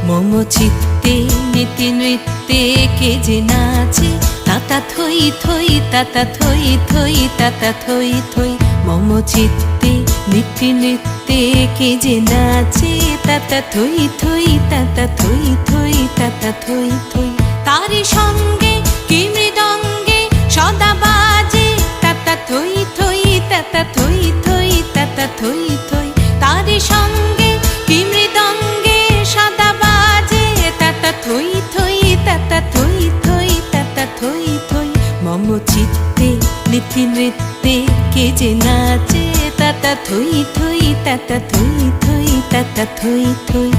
মম চিত্তে নীতি নৃত্যে কে যে নাচে, তাতা থই থই তাতা থই থই তাতা থই থই। মম চিত্তে নীতি নৃত্যে কে যে নাচে, তাতা থই থই তাতা থই থই তাতা থই থই। তারি সঙ্গে কি মৃদঙ্গে সদা বাজে, তাতা থই থই তাতা থই থই তাতা থই থই। তারি সঙ্গে কি মৃদঙ্গে সদা বাজে, তাতা থই থই তাতা থই থই তাতা থই থই। মম চিত্তে নীতি নৃত্যে কে যে নাচে, তাতা থই থই তাতা থই থই তাতা থই থই।